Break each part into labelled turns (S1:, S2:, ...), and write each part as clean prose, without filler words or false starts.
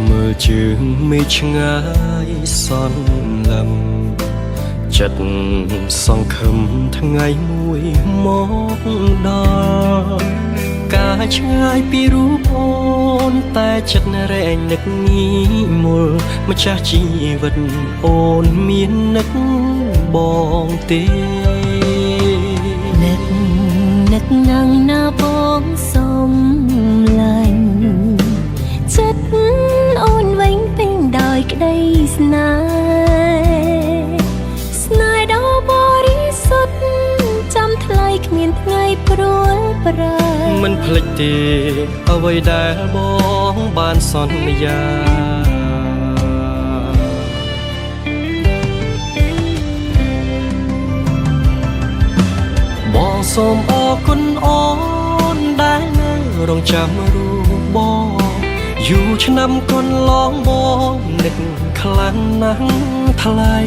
S1: មើលជើងមេឃឆ្ងាយសន្លឹមចិត្តសង្ឃឹមថ្ងៃមួយមកដល់ការឆ្ងាយពីរូបអូនតែចិត្តរែងនឹកងាយមុលម្ចាស់ជីវិតអូនមាននឹកបងទេ
S2: នឹកណាំងណាបងសុំឡាញ់ចិត្តអូនវិញពេញដោយក្តីស្នេហ៍ដ៏បរិសុទ្ធចាំថ្លៃគ្មានថ្ងៃព្រួលប្រែ
S1: មិនភ្លេចទេអ្វីដែលបងបានសន្យាបងសូមអរគុណអូនដែលនៅរងចាំរូបបងយូរឆ្នាំកន្លងបងនឹកខ្លាំងណាស់ថ្លៃ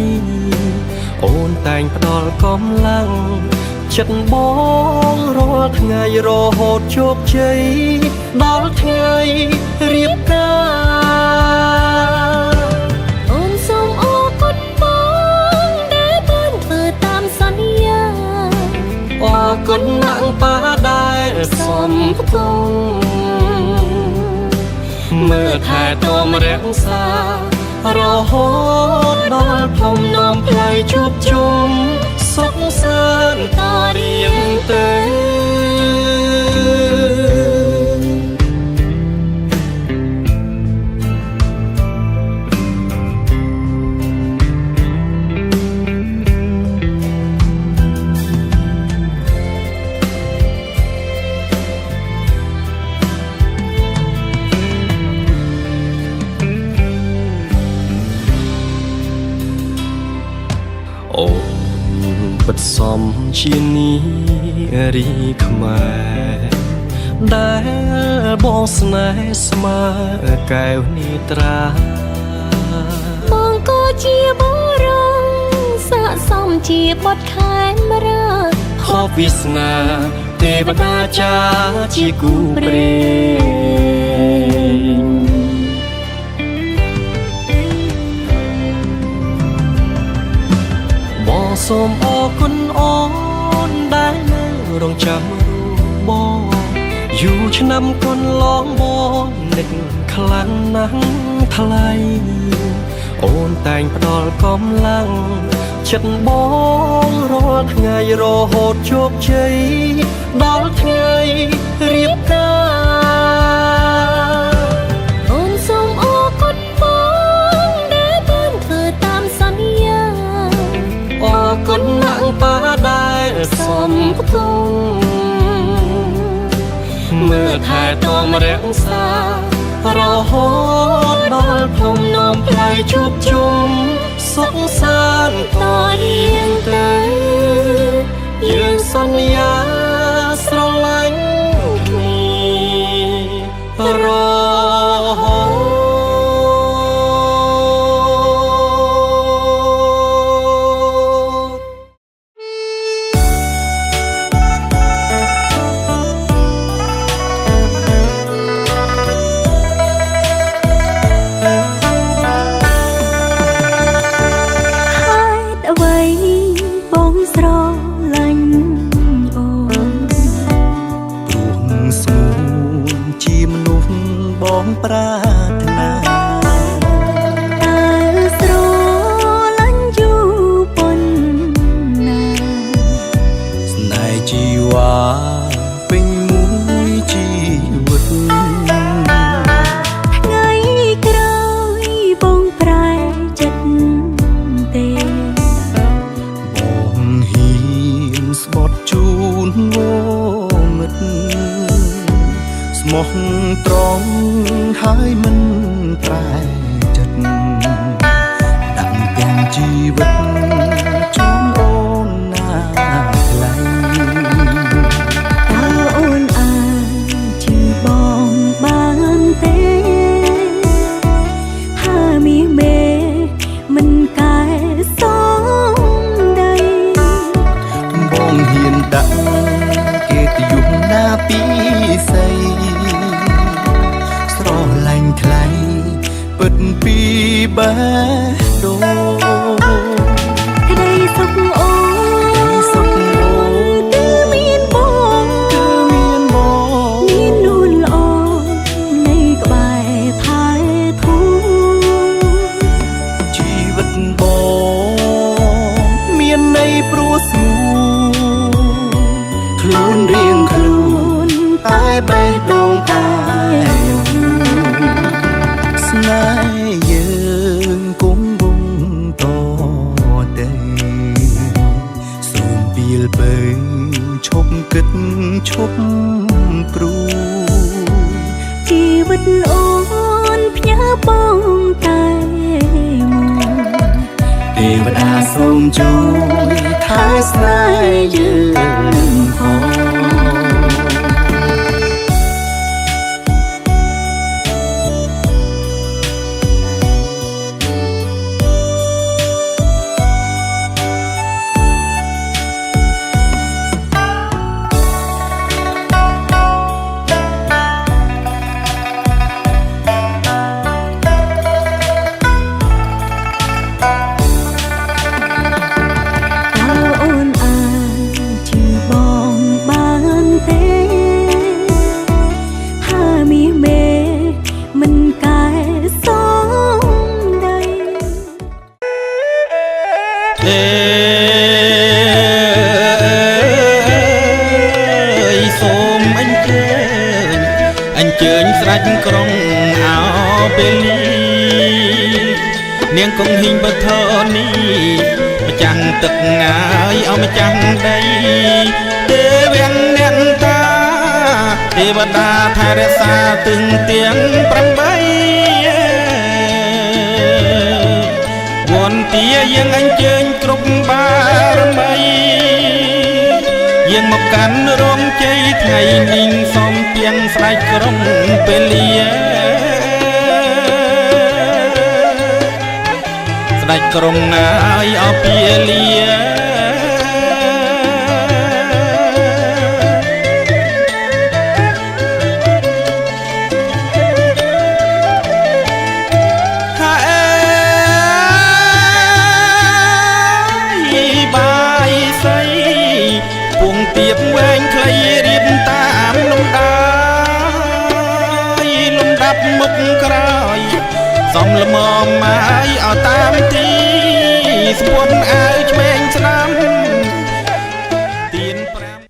S1: អូនតែងផ្ដល់កម្លាំងចិត្តបងរាល់ថ្ងៃរហូតជោគជ័យដល់ថ្ងៃរៀបការ
S2: អូនសូមអរគុណបងដែលបានធ្វើតាមសន្យា
S1: អរគុណណាស់ប៉ាដែលសំផ្ទុំមើលថែទាំរក្សារហូតដល់ភ្នំនំផ្លូវជួបជុំសុខសាន្តតរៀងទៅអូនពិតសំជានីរីខ្មែរដែលបងស្នេហ៍ស្មើកែវនីត្រា
S2: បងក៏ជាបុរសស័ក្តិសមជាបុត្រខែមរា
S1: ខកវាសនាទេវតាចាជាគូព្រេងបងសូមអរគុណអូនដែលនៅរងចាំរូបបងយូរឆ្នាំកន្លងបងនឹកខ្លាំងណាស់ថ្លៃអូនតែងផ្ដល់កម្លាំងចិត្តបងរាល់ថ្ងៃរហូតជោគជ័យដល់ថ្ងៃរៀបការ
S2: អូនសូមអរគុណបងដែលបានធ្វើតាមសន្យា
S1: អរគុណណាស់ប៉ាដែលសំផ្ទុំមើលថែទាំរក្សារហូតដល់ភ្នំនំផ្លូវជួបជុំសុខសាន្តតរៀងទៅយើងសន្យាស្រឡាញ់គ្នារហូតប្រាថ្នា
S2: តើស្រឡាញ់យូរប៉ុណ្ណា
S1: ស្នេហ៍ជីវ៉ាពេញមួយជីវិត
S2: ថ្ងៃក្រោយបងប្រែចិត្តទេ
S1: បងហ៊ានស្បត់ជូនងងឹតស្មោះត្រង់ហើយមិនប្រែចិត្តដាក់ទាំងជីវិតជូនអូនណាថ្លៃ
S2: តើអូនអាចជឿបងបានទេថាមាសមេមិនកែសមដី
S1: បងហ៊ានដាក់កិត្តិយសណាពីស្អីស្រឡាញ់ថ្លៃ
S3: ដូង
S2: ក្តីសុខអូនគឺមានបងមាននួនល្អនៃក្បែរផែធូ
S3: ជីវិតបងមានន័យព្រោះស្ងួនខ្លួនរៀងខ្លួនតែបេះដូងតែស្នេហ៍យើងគង់វង្សតទៅសូមពីលបើឈប់គិតឈប់ព្រួយ
S2: ជីវិតអូនផ្ញើបងតែមួយ
S3: ទេវតាសូមជួយថែស្នេហ៍យើងផង
S4: សូមអញ្ជើញស្ដេចក្រុងអោពេលនាងគង់ហ៊ីងបធនីម្ចាំងទឹកម្ចាស់ដីទេវៀងអ្នកតាទេវតាថែរក្សាទឹងទាំង8វន្តាយើងអញ្ជើញគ្រប់បារមីយើងមកកាន់រោងជ័យថ្ងៃនេះសូមទៀងស្ដេចក្រុងពេលលាស្ដេចក្រុងណាយអពាលាទៀបវែងខ្លីរៀបតាមលំដាប់មុខក្រោយសំលមមមកឲ្យតាមទីស្ពុនអាវឆ្វេងស្ដាំទៀន5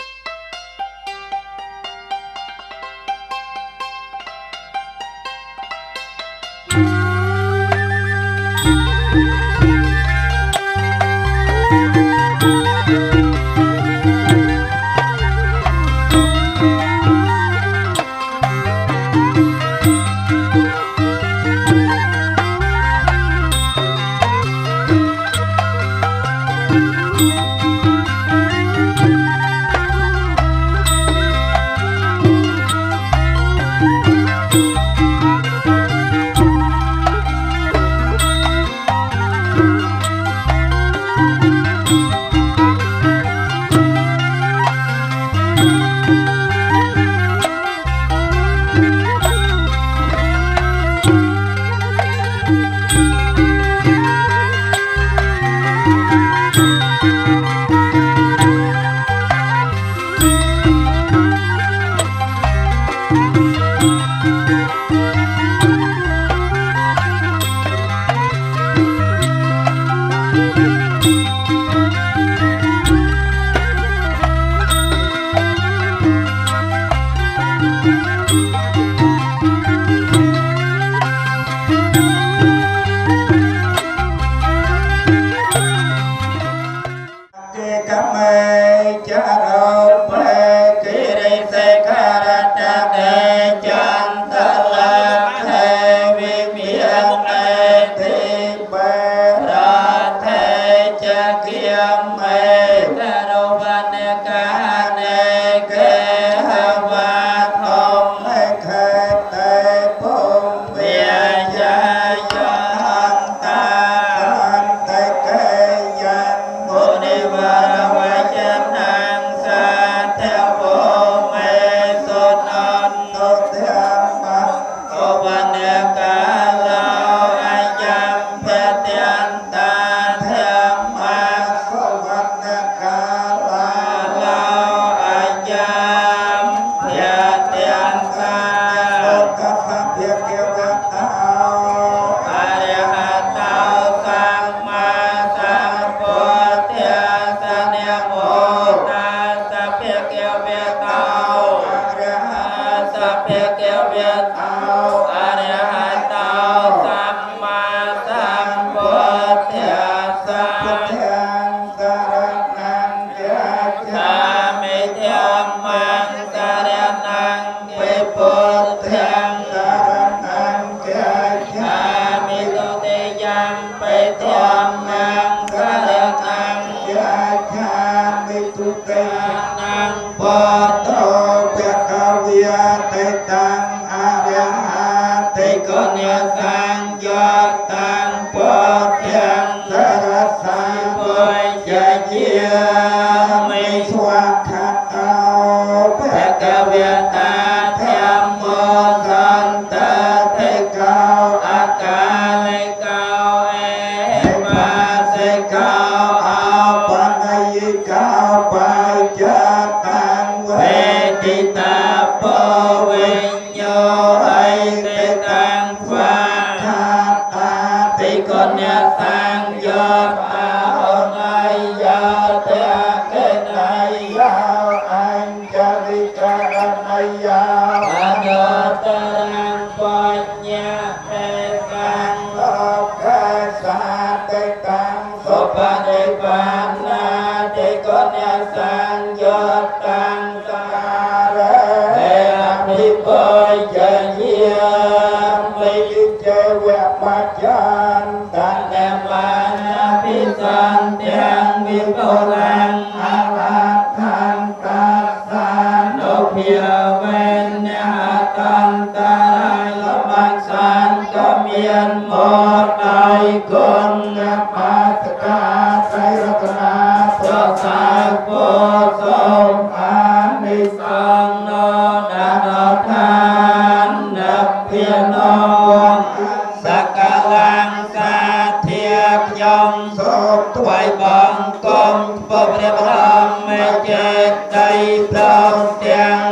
S4: ដីព្រមទាំង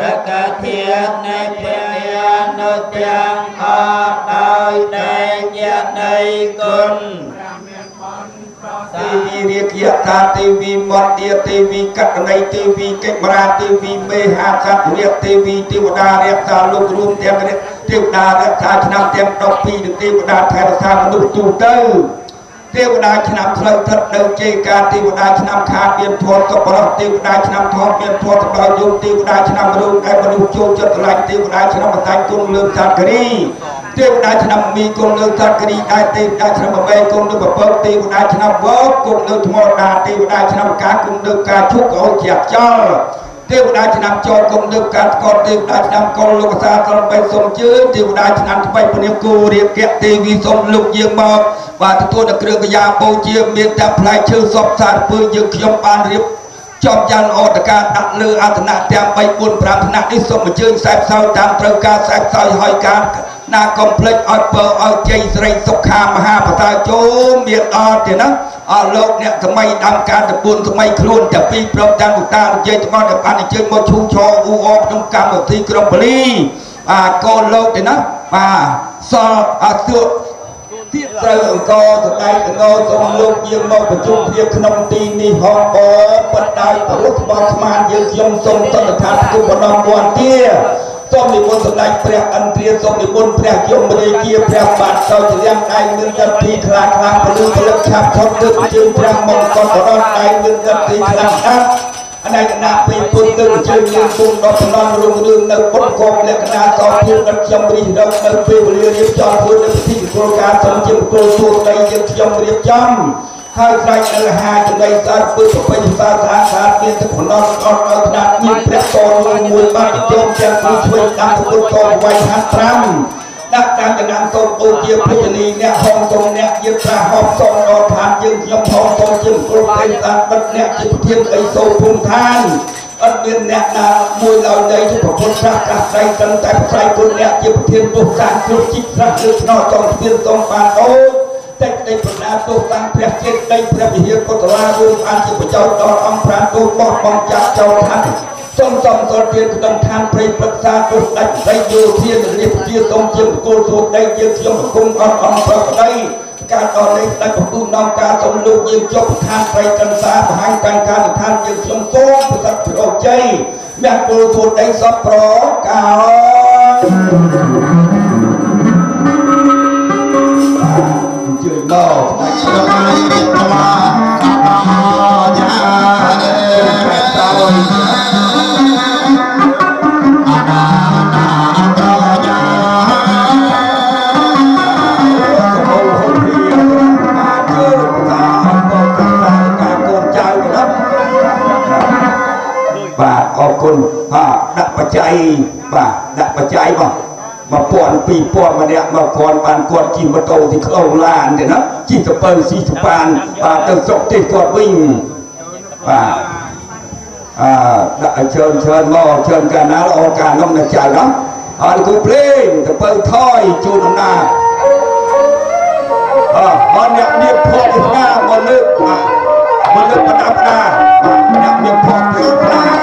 S4: រកធាតនៃព្រះញានុទាំងអស់ដោយដែកញានៃគុណទេវីរាគយតាទេវីមន្តទាទេវីកតន័យទេវីកិច្ចបរាទេវីមេហាសត្វរាជទេវីទេវតារក្សាលោករួមទាំងទេវតារក្សាឆ្នាំទាំង12និងទេវតាថែរក្សាមនុស្សទូទៅទេវតាឆ្នាំផ្លូវទឹកនៅជេកាទេវតាឆ្នាំខាតមានធម៌សុបរោះទេវតាឆ្នាំធម៌មានធម៌ទៅដល់យុទេវតាឆ្នាំរូបដែលមនុស្សចូលចិត្តកន្លែងទេវតាឆ្នាំបតាញ់គុណលើកសត្វគិរីទេវតាឆ្នាំមីគុណលើសត្វគិរីដែរទេវតាឆ្នាំបបេគុណលើបបោទេវតាឆ្នាំវោគុណលើថ្មដាទេវតាឆ្នាំកាគុណលើការជុកក៏ឲ្យជាខ្យល់ទេវតាឆ្នាំចរគុណលើការស្កតទេវតាឆ្នាំកុលលោកសាស្ត្របែបសុំជើញទេវតាឆ្នាំថ្មីពនាមគូរៀបគៈទេវីសុំលោកយាងមកបាទទទួលនៅគ្រឿងកយ៉ាបូជាមានតែផ្លែឈើសពសារពើយើងខ្ញុំបានរៀបចំយ៉ាងល្អតការដាក់លើអាសនៈទាំង3 4 5ថ្នាក់នេះសូមអញ្ជើញខ្សែផ្សោយតាមត្រូវការខ្សែផ្សោយហើយការណាកុំភ្លេចឲ្យពើឲ្យជ័យស្រីសុខាមហាប្រសាចូលមានដល់ទេណាអរលោកអ្នកសម័យដើមការតពួនសម័យខ្លួនតែពីព្រមទាំងឧតានិយាយទាំងអស់ដែលបានអញ្ជើញមកឈូឆអ៊ូអក្នុងកម្មវិធីក្រុងប៉ូលីបាទកូនលោកទេណាបាទសអទឿទៀតត្រូវអង្គសម្ដែងកងសូមលោកយាងមកប្រជុំគ្នាក្នុងទីនេះហងបបដៅព្រោះស្បស្មានយើងខ្ញុំសូមសន្និដ្ឋានគុំបណ្ដំពាន់ទាសូមនិមន្តសម្ដេចព្រះឥន្ទ្រាសូមនិមន្តព្រះយមរាជាព្រះបាទសោចរាំងឯងមានរដ្ឋទីខ្លាំងពលិផលិតឆាប់ថតទឹកជើងព្រះមង្គលបរតឯងមានរដ្ឋទីខ្លាំងណាស់អនាគតពេលពុទ្ធទៅជើងយើងគុំដល់សំណងរឿងនៅពុទ្ធគោលលក្ខណៈតភាពដល់ខ្ញុំរីករាយនៅពេលវេលារៀបចំធ្វើនៅពិធីគោលការណ៍សំជាគោលទូដីយើងខ្ញុំរៀបចំហើយស្រេចនៅហាចំណៃសារពើប្រពៃសាស្ត្រសាស្ត្រមានទឹកបំណងអត់ដល់ថ្នាក់មានព្រះតមួយបានជុំទាំងគូជួយតាមពុទ្ធកោវ័យ55ដាក់តាមចំណាំសូមអូជាភេទនីអ្នកហងសូមអ្នកជាប្រាហបសូមដល់ឋានយើងខ្ញុំហងសូមជាគោលទេសាបិទ្ធអ្នកជាប្រធានអីសូមភូមិឋានអត់មានអ្នកណាមួយឡើយនៃជាប្រពុតសាស្ត្រស្រីត្រឹមតែប្រស្រ័យគុណអ្នកជាប្រធានពុទ្ធសាសនាគ្រប់ជីកស្រះលើថ្នោតចង់ស្ពានសូមបានអូតែនៃប្រដាទោសតាំងព្រះជាតិនៃព្រះវិហារពុទ្ធរារួមបានជាប្រយោជន៍ដល់អង្គប្រានទោសបោះបង់ចាក់ចោលឋានសូមសំទោសទានក្នុងឋានព្រៃប្រឹក្សាទោសដាច់ស្រីយោធានរាជជាសូមជាមង្គលទូដីយើងខ្ញុំគុំអត់អង្គប្រក្តីការដល់នេះដាច់ប្រទូនាំការសូមលោកយើងចុះឋានព្រៃកន្សាបង្ហាញការឋានយើងខ្ញុំសូមប្រសិទ្ធប្រោជ័យមានពលទូដីសពប្រកាជើញមកដាច់ស្រីថ្លាយ៉ាតោបាទអរគុណដាក់បច្ច័យបាទដាក់បច្ច័យមក1000 2000ម្នាក់មកគាត់បានគាត់ជិះម៉ូតូទីខ្លងឡានទេណាជិះទៅបើស៊ីស្ប៉ានបាទទៅស្រុកទេសគាត់វិញបាទដាក់ជើញមកជើញកាលណាល្អកាលនោះនៅចៅនោះហើយគូភ្លេងទៅបើថយជូនអំណាចអរអ្នកមានភ័ព្វស្នាមកលើកមកលើកបដាបដាអ្នកមានភ័ព្វស្នា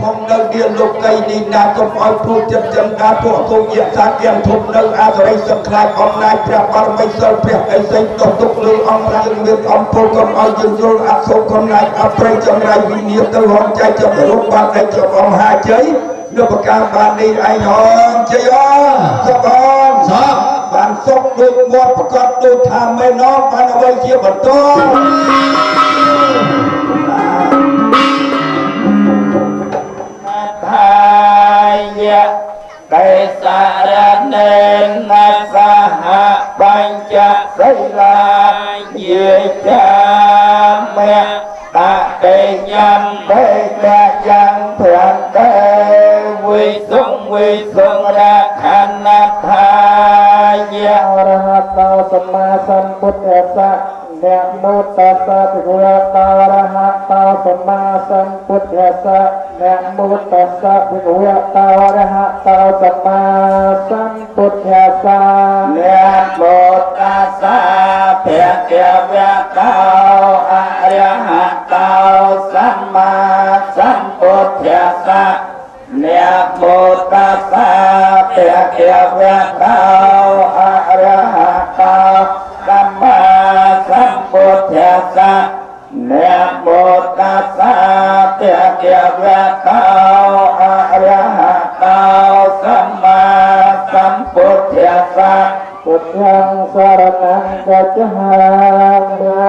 S5: phong nơi địa lục cây đi na trong oi phu chấm chấm đá thuộc thu diệp sa kiềm thục nơi a sợi sập khai ông nai prep bar mấy sợi prep ấy xây tổng tục lưu ông ra dương miệt ông phu công oi dương rô a sâu con nai a prey trong rai vi niệm tới hòn trái trong lúc ban đây trong ông hai cháy nước bạc cam ban đi ai hòn chơi on sắp hòn bạn sốc đôi ngọtประกอบđôi tham mấy nó bạn ở đây chia bật to
S4: Thaya Đại sa ra nên na sa hạ ban cha xây la về cha mẹ ta đề nhằm đề cha dân thiện đề quy xuân ra khanh thaya Arahato Sama Sambuddhassa Namo tassa bhagavata arahato sama sambuddhassa Namo tassa bhagavata arahato sama sambuddhassa Namo tassa bhagavata arahato sama sambuddhassa Namo tassa bhagavata arahato sama Sambuddhassa Namo tassa bhagavata arahato sama sambuddhassa Buddhang saranang gacchami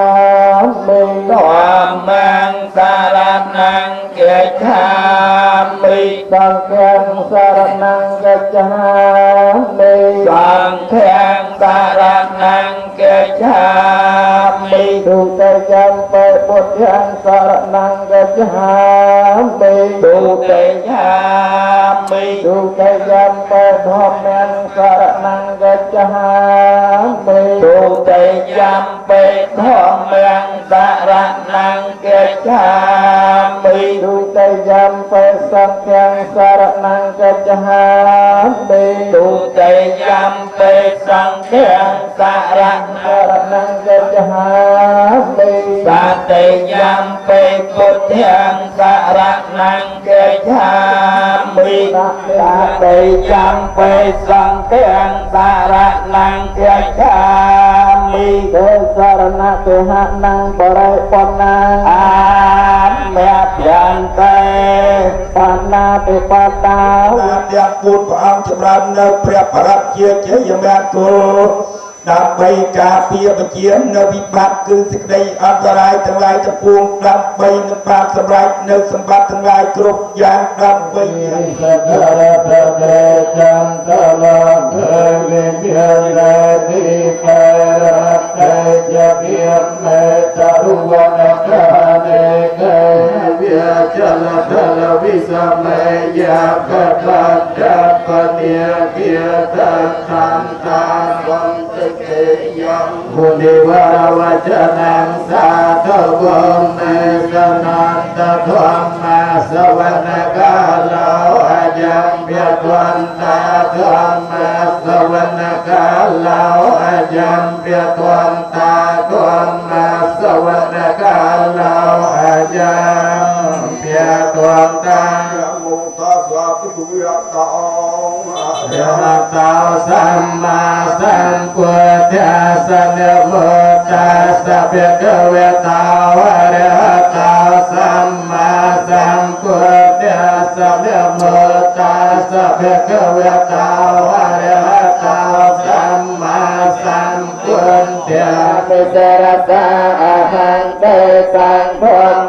S4: Dhammang saranang gacchami Sanghang saranang gacchami Sanghang saranang gacchami Dutayampi Buddhang saranang gacchami Dutayampi Dhammang saranang gacchami Dutayampi Dhammang saranang gacchami Dutayampi Sanghang saranang gacchami Dutayampi Sanghang saranang gacchami Satayampi Buddhang saranang gacchami Satayampi Sanghang saranang gacchami Sarana Tuhanang Barai Panang Amyapyante Panna Pipata
S5: ទាំងពូនព្រះអង្គចម្រើននៅព្រះបរិជាជាយមគោដើម្បីការពារបញ្ជានៅវិបត្តិគឺសេចក្តីអន្តរាយទាំងឡាយទាំងពួងដើម្បីនឹងបានសម្រេចនៅសម្បត្តិទាំងឡាយគ្រប់យ៉ាងដើម្បីសក្ការៈព្រះចន្ទលភេវិភារតិបរតេយភិមេតរុវនកានេកេវិចលតលវិសមយាកតតបនិគាតសន្តាវន្តមុនិវរវចនាងសាធវមេសនន្តធម្មសវនកាលោអចំភទន្តាធម្មសវនកាលោអចំភទន្តាធម្មសវនកាលោអចំភទន្តាមុតសាទុវិយតោរហតោសម្មាសម្ពុទ្ធស្សនមតស្សៈភគវតោរហតោសម្មាសម្ពុទ្ធស្សនមតស្សៈភគវតោរហតោសម្មាសម្ពុទ្ធមិសរតាអហន្តេសង្ឃ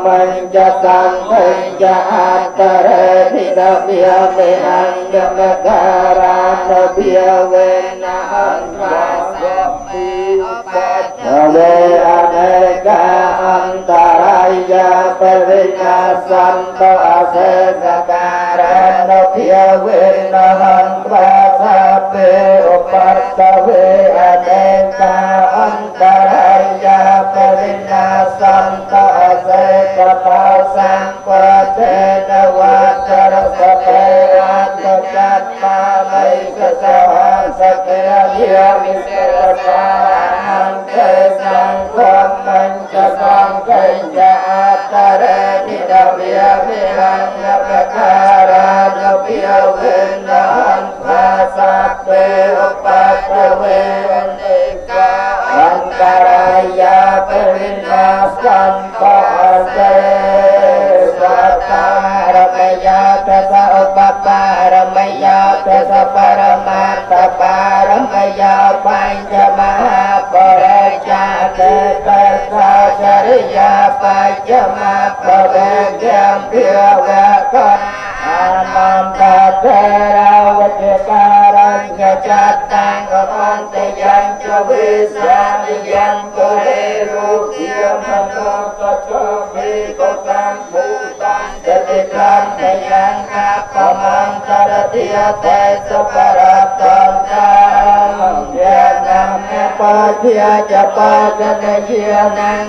S5: មញ្ចសង្ឃញ្ចអន្តរេតិតវិយមេអញ្ញមការៈភិយវេណាអន្តរាសពិឧបច្ចវេអនេកាអន្តរាយបរិញ្ញាសន្តអសេសការៈភិយវេណាអន្តរាសពិឧបច្ចវេអនេកាអន្តរាយបរិញ្ញាសន្តអសេសការៈសម្បតិនវតរសភេអន្តចត្តាល័យកសវសកេយមិសិរសាអន្តេសង្ឃមញ្ចសង្ឃញ្ចអតរេតិ ตเบียพิหังอปการาตเบียเวนหันภาสัพเพอุปัตเวนิกาอันตรายาปรินาสันโตเสสัตตารมยาตสะอุปปารมยาตสะปรมาตปารมยาปัญจมหาปริจาเตตสาจริยาปัญจมาปเวเกมเพียวเวกอานันตเทระวัจการัญญจัตตังอภันตยัญจวิสามิยัญตุเรรุขิยมโนสัจวิโกตังภูตังเตติตังเตยังอาปมังตระเทียเตสุปรัตตันตังเยนัมเนปะเทียจะปะจะเนเยนัง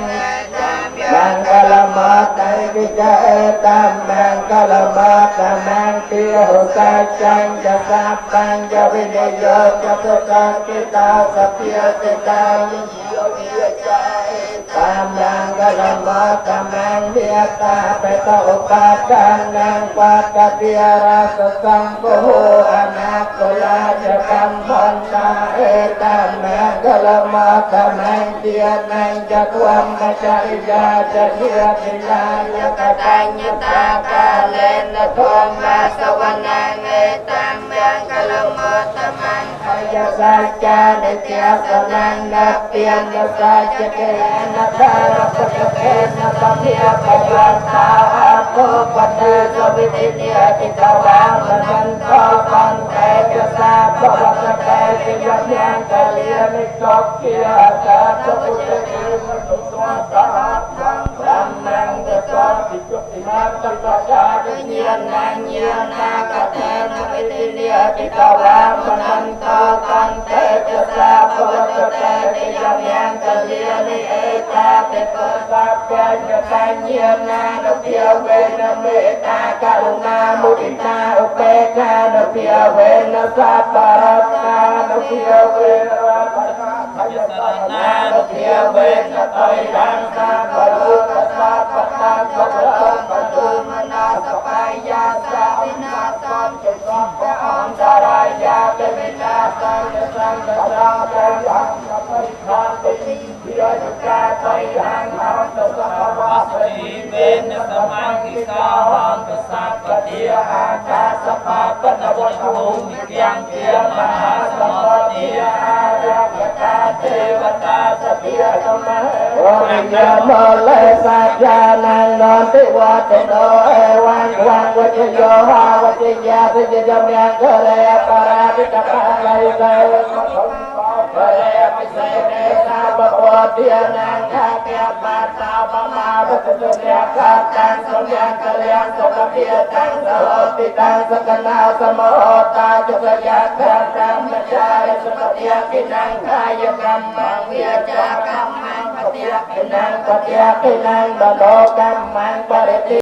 S5: มังกลมัตตังกิจเอตัมมังกลมัตตังมังติหุสัจจังจะสัพพังจะวินิโยจะตุตังกิตาสัพเพติตายิโยวิจายตัมมังกลมัตตังมังเบียตาเปตอุปัฏฐานังปัตตเปียรัสสังโฆอนาคลาจะกัมพันตาเอตัมมังกลมัตตังมังเตียนังจะทวมมัจจริยาจะเทียติลายกตัญญตากาเลนะทวมมาสวนังเอตัมมังกลมัตตังมังขยสัจจานิเตียสนังนับเปียนยสัจเกนะตาระปะเกนะปะเทียปะยันตาอาโคปะเตสวิติเนียติตาวามันันโตปันเตจะสาภวะเตติยัมยังกะเลียมิตกเกียตาตุปุตติมตุสวะตาธังธัมมังเตตาติจุติมาตัสสะเดเนียนังเยนากะเตนะวิติเนียติตาวามันันโตปันเตจะสาภวะเตติยัมยังกะเลียมิเอตาเตโตสัพเพจะตัญญานานุเพียเวนะเมตตากรุณามุทิตาอุเบกขานุเพียเวนะสัพพะรัตนานุเพียเวนะรัตนาพยสรณานุเพียเวนะไตรังสัพพะโลกัสสะปะทังสัพพะปะตุมนาสปายาสาวินาสัมจุสัพพะอันตรายาเตวินาสังจะสังจะสังจะยังสัพพิทังติเพียจุกาไตยังหังสัพพะวะสติเวนสมังกิกาหังกัสสะปะเทียอาคาสภาปนวัตถุมิเกียงเกียมหาสมเทียอารักตาเทวตาสเปียธรรมะโอริยโมเลสัจจานังนอนติวัตโตเอวังวังวัจโยหาวัจยาสิจยัมยังเกเรปาราปิกปะไลไลเกเรปิเสเนสาบโพเทียนังอาเปียปัสสาปมาปัจจุเนียคาตังสมยังกะเลียงสกเพียตังสโหติตังสกนาสมโหตาจุสยาคาตังมัจจาริสุปเทียกินังกายกรรมังวิจากรรมังปฏิยกินังปฏิยกินังบโลกรรมังปริติ